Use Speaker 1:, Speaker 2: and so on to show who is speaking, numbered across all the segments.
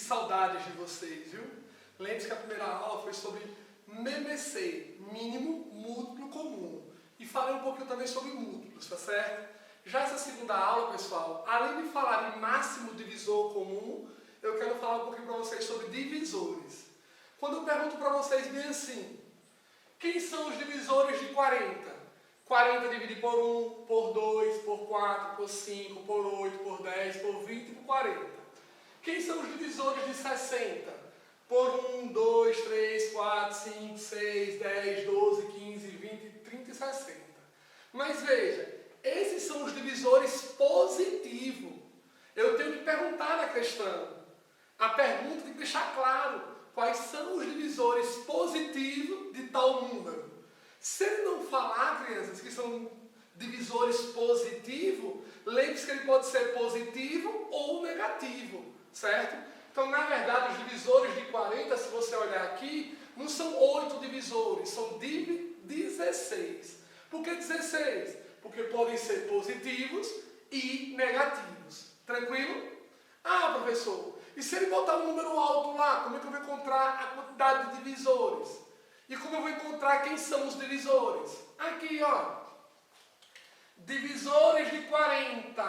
Speaker 1: saudades de vocês, viu? Lembre-se que a primeira aula foi sobre MMC, mínimo múltiplo comum. E falei um pouquinho também sobre múltiplos, tá certo? Já essa segunda aula, pessoal, além de falar em máximo divisor comum, eu quero falar um pouquinho para vocês sobre divisores. Quando eu pergunto para vocês bem assim, quem são os divisores de 40? 40 dividido por 1, por 2, por 4, por 5, por 8, por 10, por 20 e por 40. Quem são os divisores de 60? Por 1, 2, 3, 4, 5, 6, 10, 12, 15, 20, 30 e 60. Mas veja, esses são os divisores positivos. Eu tenho que perguntar na questão. A pergunta tem que deixar claro quais são os divisores positivos de tal número. Se ele não falar, crianças, que são divisores positivos, lembre-se que ele pode ser positivo ou negativo, certo? Então, na verdade, os divisores de 40, se você olhar aqui, não são 8 divisores, são 16. Por que 16? Porque podem ser positivos e negativos. Tranquilo? Ah, professor, e se ele botar um número alto lá, como é que eu vou encontrar a quantidade de divisores? E como eu vou encontrar quem são os divisores? Aqui, ó. Divisores de 40.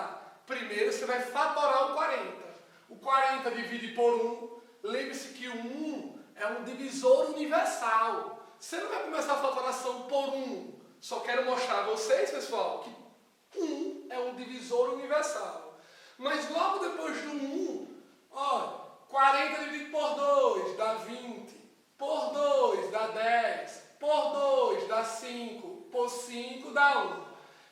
Speaker 1: Primeiro você vai fatorar o 40. O 40 divide por 1. Lembre-se que o 1 é um divisor universal. Você não vai começar a fatoração por 1. Só quero mostrar a vocês, pessoal, que 1 é um divisor universal. Mas logo depois do 1, ó, 40 dividido por 2 dá 20. Por 2 dá 10, por 2 dá 5, por 5 dá 1.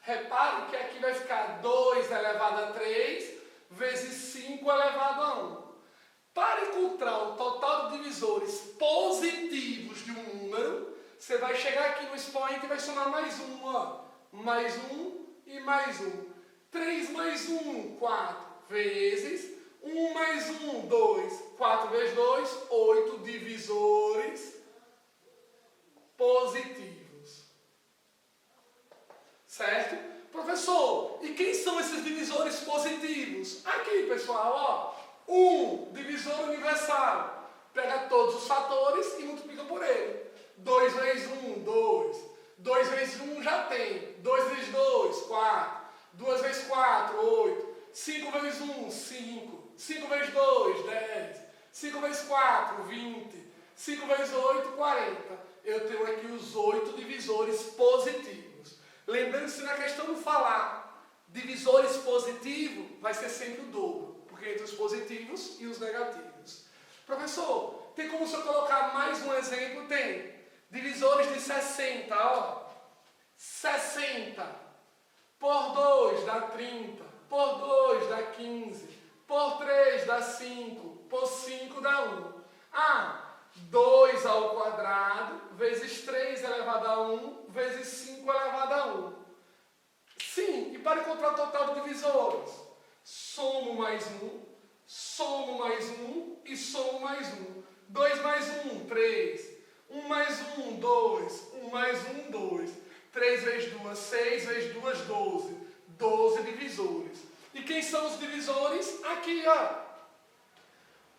Speaker 1: Repare que aqui vai ficar 2 elevado a 3 vezes 5 elevado a 1. Para encontrar o total de divisores positivos de um número, você vai chegar aqui no expoente e vai somar mais 1, ó. Mais 1 e mais 1. 3 mais 1, 4 vezes 1 mais 1, 2. 4 vezes 2, 8 divisores positivos. Certo? Professor, e quem são esses divisores positivos? Aqui, pessoal, ó. 1, divisor universal. Pega todos os fatores e multiplica por ele. 2 vezes 1, 2. 2 vezes 1 já tem. 2 vezes 2, 4. 2 vezes 4, 8. 5 vezes 1, 5. 5 vezes 2, 10. 5 vezes 4, 20. 5 vezes 8, 40. Eu tenho aqui os 8 divisores positivos. Lembrando-se na questão de falar divisores positivos, vai ser sempre o dobro. Porque entre os positivos e os negativos. Professor, tem como o senhor colocar mais um exemplo? Tem. Divisores de 60, ó. 60. Por 2 dá 30. Por 2 dá 15. Por 3 dá 5, por 5 dá 1. Ah, 2 ao quadrado vezes 3 elevado a 1 vezes 5 elevado a 1. Sim, e para encontrar o total de divisores, somo mais 1, somo mais 1 e somo mais 1. 2 mais 1, 3. 1 mais 1, 2. 1 mais 1, 2. 3 vezes 2, 6 vezes 2, 12. 12 divisores. E quem são os divisores? Aqui, ó.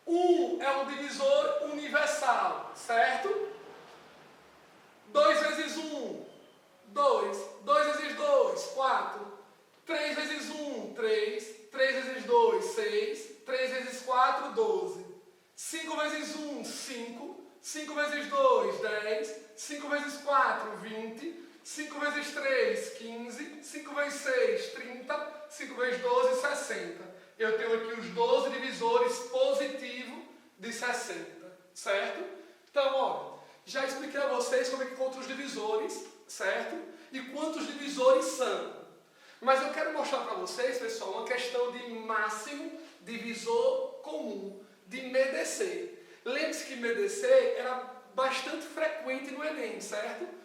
Speaker 1: 1 é um divisor universal, certo? 2 vezes 1, 2. 2 vezes 2, 4. 3 vezes 1, 3. 3 vezes 2, 6. 3 vezes 4, 12. 5 vezes 1, 5. 5 vezes 2, 10. 5 vezes 4, 20. 5 vezes 3, 15, 5 vezes 6, 30, 5 vezes 12, 60. Eu tenho aqui os 12 divisores positivos de 60, certo? Então, ó, já expliquei a vocês como é que conta os divisores, certo? E quantos divisores são. Mas eu quero mostrar para vocês, pessoal, uma questão de máximo divisor comum, de MDC. Lembre-se que MDC era bastante frequente no Enem, certo?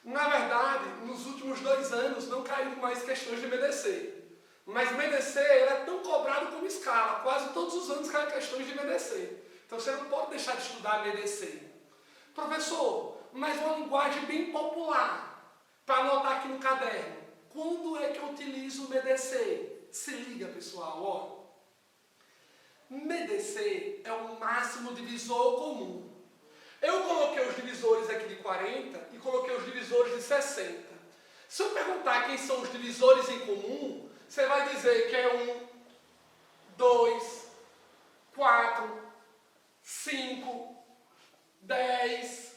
Speaker 1: Na verdade, nos últimos 2 anos não caíram mais questões de MDC. Mas MDC era tão cobrado como escala. Quase todos os anos caem questões de MDC. Então você não pode deixar de estudar MDC. Professor, mas uma linguagem bem popular, para anotar aqui no caderno. Quando é que eu utilizo o MDC? Se liga, pessoal, ó. MDC é o máximo divisor comum. Eu coloquei os divisores aqui de 40 e coloquei os divisores de 60. Se eu perguntar quem são os divisores em comum, você vai dizer que é 1, 2, 4, 5, 10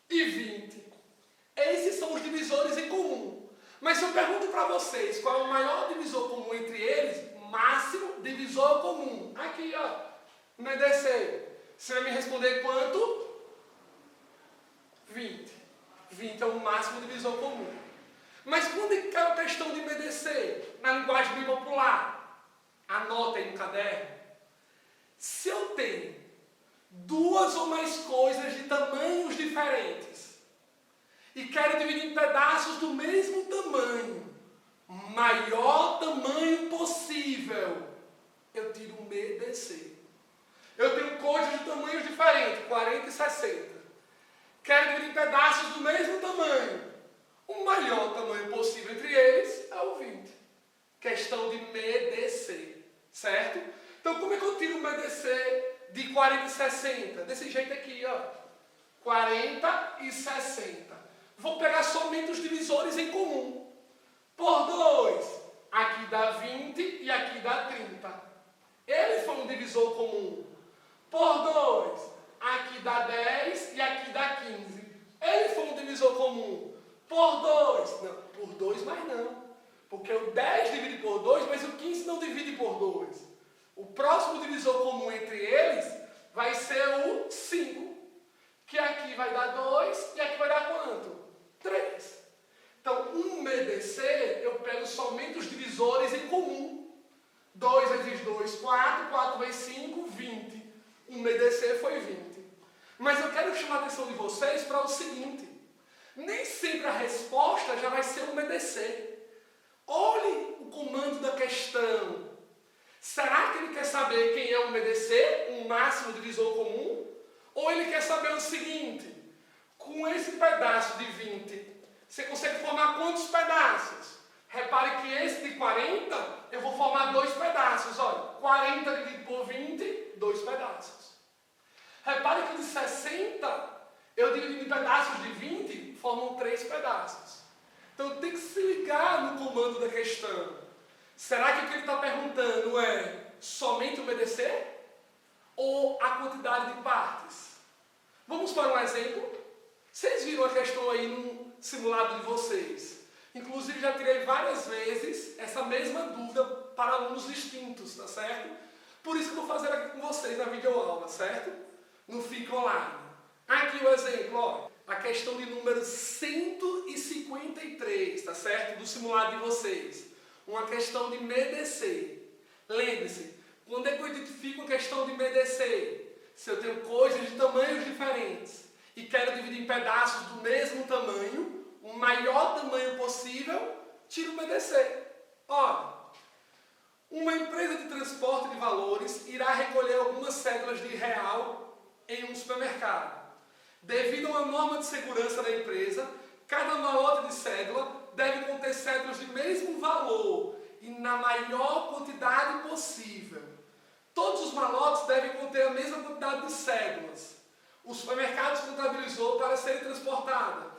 Speaker 1: e 20. Esses são os divisores em comum. Mas se eu pergunto para vocês qual é o maior divisor comum entre eles, máximo divisor comum. Aqui, ó, MDC. Você vai me responder quanto? 20. 20 é o máximo divisor comum. Mas quando é a questão de MDC? Na linguagem bem popular. Anota aí no caderno. Se eu tenho duas ou mais coisas de tamanhos diferentes e quero dividir em pedaços do mesmo tamanho, maior tamanho possível, eu tiro o MDC. Eu tenho coisas de tamanhos diferentes, 40 e 60. Quero dividir em pedaços do mesmo tamanho. O maior tamanho possível entre eles é o 20. Questão de MDC, certo? Então, como é que eu tiro o MDC de 40 e 60? Desse jeito aqui, ó. 40 e 60. Vou pegar somente os divisores em comum. Por 2, aqui dá 20 e aqui dá 30. Ele foi um divisor comum. Por 2, aqui dá 10 e aqui dá 15. Ele foi um divisor comum. Por 2, não, por 2 mais não. Porque o 10 divide por 2, mas o 15 não divide por 2. O próximo divisor comum entre eles vai ser o 5. Que aqui vai dar 2 e aqui vai dar quanto? 3. Então, um MDC, eu pego somente os divisores em comum. 2 vezes 2, 4. 4 vezes 5, 20. Um MDC foi 20. Mas eu quero chamar a atenção de vocês para o seguinte. Nem sempre a resposta já vai ser um MDC. Olhe o comando da questão. Será que ele quer saber quem é o MDC, um máximo divisor comum? Ou ele quer saber o seguinte, com esse pedaço de 20, você consegue formar quantos pedaços? Repare que esse de 40, eu vou formar 2 pedaços. Olha, 40 dividido por 20, 2 pedaços. Repare que o de 60, eu dividido em pedaços de 20, formam 3 pedaços. Então tem que se ligar no comando da questão. Será que o que ele está perguntando é somente o MDC? Ou a quantidade de partes? Vamos para um exemplo? Vocês viram a questão aí no simulado de vocês. Inclusive já tirei várias vezes essa mesma dúvida para alunos distintos, tá certo? Por isso que eu vou fazer aqui com vocês na videoaula, certo? No FIC Online. Aqui o exemplo, ó. A questão de número 153, tá certo? Do simulado de vocês. Uma questão de MDC. Lembre-se, quando é que eu identifico uma questão de MDC? Se eu tenho coisas de tamanhos diferentes e quero dividir em pedaços do mesmo tamanho, o maior tamanho possível, tiro o MDC. Olha, uma empresa de transporte de valores irá recolher algumas cédulas de real em um supermercado. Devido a uma norma de segurança da empresa, cada malote de cédula deve conter cédulas de mesmo valor e na maior quantidade possível. Todos os malotes devem conter a mesma quantidade de cédulas. O supermercado contabilizou para serem transportadas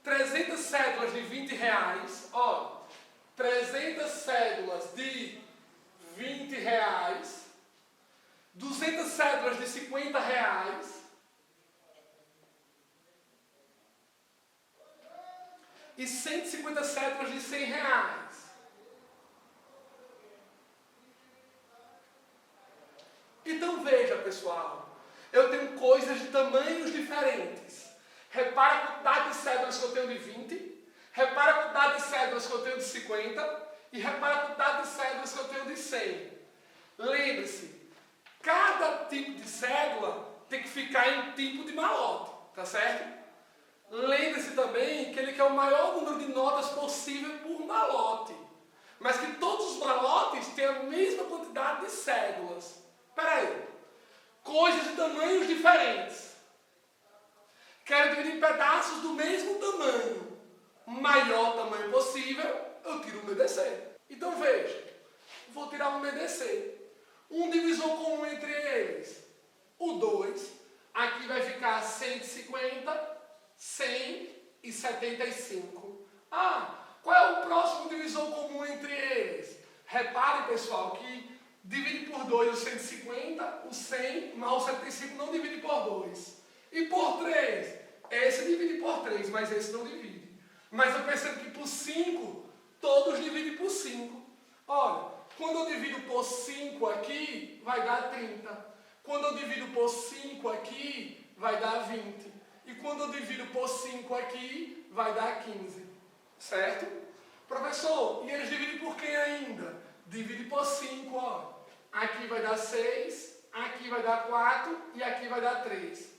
Speaker 1: 300 cédulas de R$20, ó, 300 cédulas de R$20, 200 cédulas de R$50, e 150 cédulas de R$100. Então veja, pessoal, eu tenho coisas de tamanhos diferentes. Repara a quantidade de cédulas que eu tenho de 20, repara a quantidade de cédulas que eu tenho de 50 e repara a quantidade de cédulas que eu tenho de 100. Lembre-se, cada tipo de cédula tem que ficar em tipo de malote, tá certo? Lembre-se também que ele quer o maior número de notas possível por malote, mas que todos os malotes têm a mesma quantidade de cédulas. Espera aí, coisas de tamanhos diferentes. Quero dividir em pedaços do mesmo tamanho. Maior tamanho possível, eu tiro o MDC. Então veja, vou tirar o MDC. Um divisor comum entre eles, o 2. Aqui vai ficar 150, 100 e 75. Qual é o próximo divisor comum entre eles? Repare, pessoal, que divide por 2 o 150, o 100, mas o 75 não divide por 2. E por 3? Esse divide por 3, mas esse não divide. Mas eu percebo que por 5, todos dividem por 5. Olha, quando eu divido por 5 aqui, vai dar 30. Quando eu divido por 5 aqui, vai dar 20. E quando eu divido por 5 aqui, vai dar 15. Certo? Professor, e eles dividem por quem ainda? Divide por 5, ó. Aqui vai dar 6, aqui vai dar 4 e aqui vai dar 3.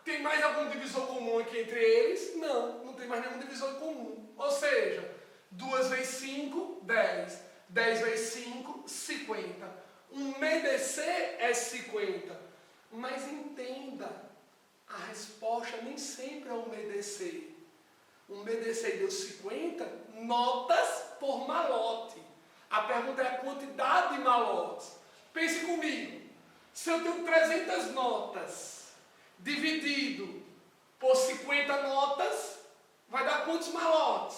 Speaker 1: Tem mais algum divisor comum aqui entre eles? Não, não tem mais nenhum divisor comum. Ou seja, 2 vezes 5, 10. 10 vezes 5, 50. MEDC é 50. Mas entenda, a resposta nem sempre é o MEDC. O MEDC deu 50 notas por malote. A pergunta é a quantidade de malotes. Pense comigo. Se eu tenho 300 notas dividido por 50 notas, vai dar quantos malotes?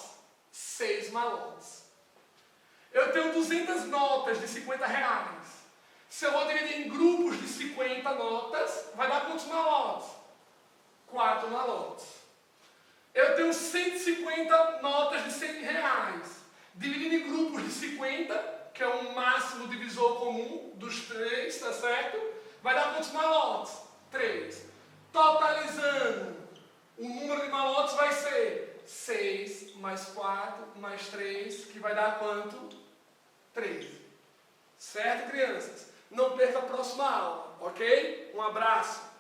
Speaker 1: 6 malotes. Eu tenho 200 notas de 50 reais. Se eu vou dividir em grupos de 50 notas, vai dar quantos malotes? 4 malotes. Eu tenho 150 notas de 100 reais. Dividindo em grupos de 50, que é o máximo divisor comum dos 3, tá certo? Vai dar quantos malotes? 3. Totalizando, o número de malotes vai ser 6 mais 4 mais 3, que vai dar quanto? 13. Certo, crianças? Não perca a próxima aula, ok? Um abraço.